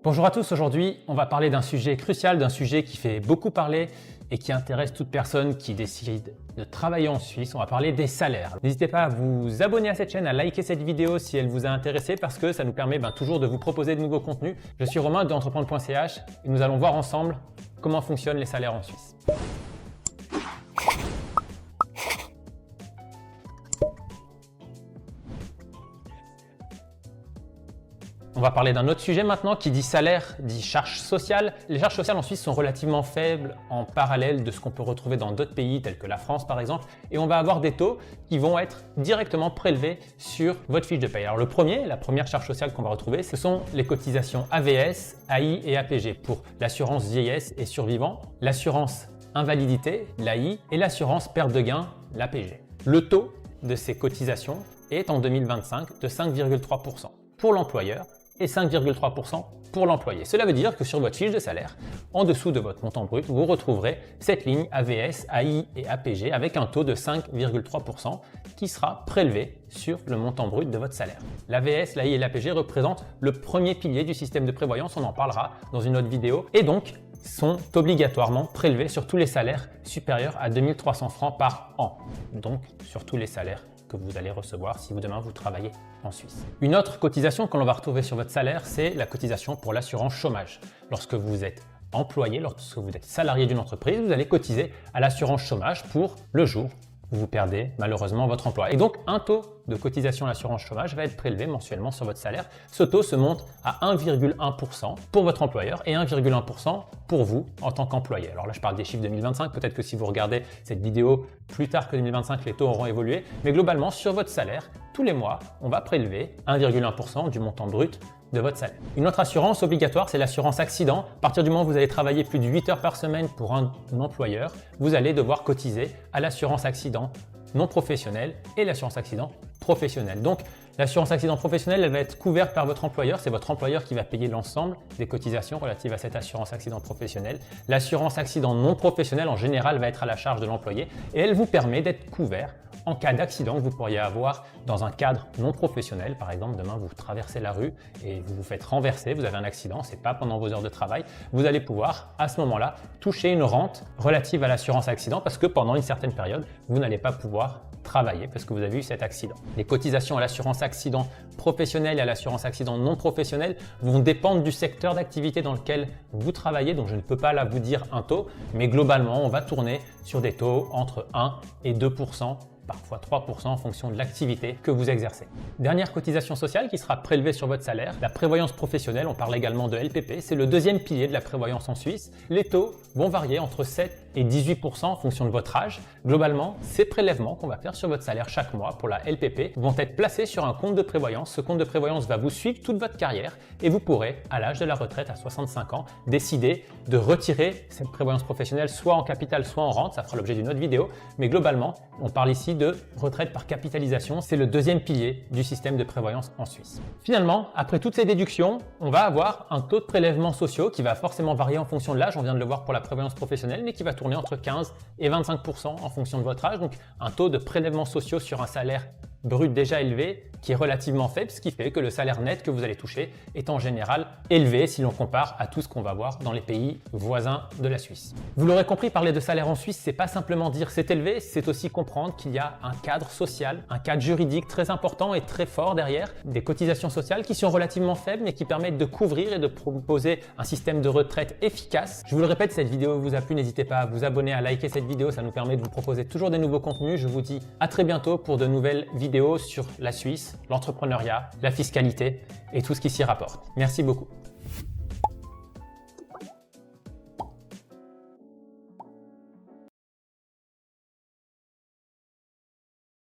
Bonjour à tous, aujourd'hui on va parler d'un sujet crucial, d'un sujet qui fait beaucoup parler et qui intéresse toute personne qui décide de travailler en Suisse. On va parler des salaires. N'hésitez pas à vous abonner à cette chaîne, à liker cette vidéo si elle vous a intéressé parce que ça nous permet toujours de vous proposer de nouveaux contenus. Je suis Romain de entreprendre.ch et nous allons voir ensemble comment fonctionnent les salaires en Suisse. On va parler d'un autre sujet maintenant qui dit salaire, dit charges sociales. Les charges sociales en Suisse sont relativement faibles en parallèle de ce qu'on peut retrouver dans d'autres pays tels que la France par exemple. Et on va avoir des taux qui vont être directement prélevés sur votre fiche de paye. Alors la première charge sociale qu'on va retrouver, ce sont les cotisations AVS, AI et APG pour l'assurance vieillesse et survivant, l'assurance invalidité, l'AI et l'assurance perte de gain, l'APG. Le taux de ces cotisations est en 2025 de 5,3% pour l'employeur et 5,3% pour l'employé. Cela veut dire que sur votre fiche de salaire, en dessous de votre montant brut, vous retrouverez cette ligne AVS, AI et APG avec un taux de 5,3% qui sera prélevé sur le montant brut de votre salaire. L'AVS, l'AI et l'APG représentent le premier pilier du système de prévoyance, on en parlera dans une autre vidéo, et donc sont obligatoirement prélevés sur tous les salaires supérieurs à 2300 francs par an, donc sur tous les salaires que vous allez recevoir si demain vous travaillez en Suisse. Une autre cotisation que l'on va retrouver sur votre salaire, c'est la cotisation pour l'assurance chômage. Lorsque vous êtes employé, lorsque vous êtes salarié d'une entreprise, vous allez cotiser à l'assurance chômage pour le jour où vous perdez malheureusement votre emploi. Et donc un taux de cotisation à l'assurance chômage va être prélevé mensuellement sur votre salaire. Ce taux se monte à 1,1% pour votre employeur et 1,1% pour vous en tant qu'employé. Alors là, je parle des chiffres 2025. Peut-être que si vous regardez cette vidéo plus tard que 2025, les taux auront évolué. Mais globalement, sur votre salaire, tous les mois, on va prélever 1,1% du montant brut de votre salaire. Une autre assurance obligatoire, c'est l'assurance accident. À partir du moment où vous allez travailler plus de 8 heures par semaine pour un employeur, vous allez devoir cotiser à l'assurance accident non professionnelle et l'assurance accident professionnelle. Donc, l'assurance accident professionnelle, elle va être couverte par votre employeur. C'est votre employeur qui va payer l'ensemble des cotisations relatives à cette assurance accident professionnelle. L'assurance accident non professionnelle, en général, va être à la charge de l'employé et elle vous permet d'être couvert en cas d'accident que vous pourriez avoir dans un cadre non professionnel. Par exemple, demain, vous traversez la rue et vous vous faites renverser, vous avez un accident, c'est pas pendant vos heures de travail. Vous allez pouvoir, à ce moment-là, toucher une rente relative à l'assurance accident parce que pendant une certaine période, vous n'allez pas pouvoir travailler parce que vous avez eu cet accident. Les cotisations à l'assurance accident professionnel et à l'assurance accident non professionnel vont dépendre du secteur d'activité dans lequel vous travaillez, donc je ne peux pas là vous dire un taux, mais globalement, on va tourner sur des taux entre 1 et 2%, parfois 3% en fonction de l'activité que vous exercez. Dernière cotisation sociale qui sera prélevée sur votre salaire, la prévoyance professionnelle, on parle également de LPP, c'est le deuxième pilier de la prévoyance en Suisse. Les taux vont varier entre 7 et 18% en fonction de votre âge. Globalement, ces prélèvements qu'on va faire sur votre salaire chaque mois pour la LPP vont être placés sur un compte de prévoyance. Ce compte de prévoyance va vous suivre toute votre carrière et vous pourrez, à l'âge de la retraite, à 65 ans, décider de retirer cette prévoyance professionnelle soit en capital, soit en rente. Ça fera l'objet d'une autre vidéo. Mais globalement, on parle ici de retraite par capitalisation. C'est le deuxième pilier du système de prévoyance en Suisse. Finalement, après toutes ces déductions, on va avoir un taux de prélèvements sociaux qui va forcément varier en fonction de l'âge. On vient de le voir pour la prévoyance professionnelle, mais qui va tourner entre 15 et 25% en fonction de votre âge. Donc, un taux de prélèvements sociaux sur un salaire brut déjà élevé qui est relativement faible, ce qui fait que le salaire net que vous allez toucher est en général élevé si l'on compare à tout ce qu'on va voir dans les pays voisins de la Suisse. Vous l'aurez compris, parler de salaire en Suisse, c'est pas simplement dire c'est élevé, c'est aussi comprendre qu'il y a un cadre social, un cadre juridique très important et très fort derrière, des cotisations sociales qui sont relativement faibles mais qui permettent de couvrir et de proposer un système de retraite efficace. Je vous le répète, cette vidéo vous a plu, n'hésitez pas à vous abonner, à liker cette vidéo, ça nous permet de vous proposer toujours des nouveaux contenus. Je vous dis à très bientôt pour de nouvelles vidéos sur la Suisse, l'entrepreneuriat, la fiscalité et tout ce qui s'y rapporte. Merci beaucoup.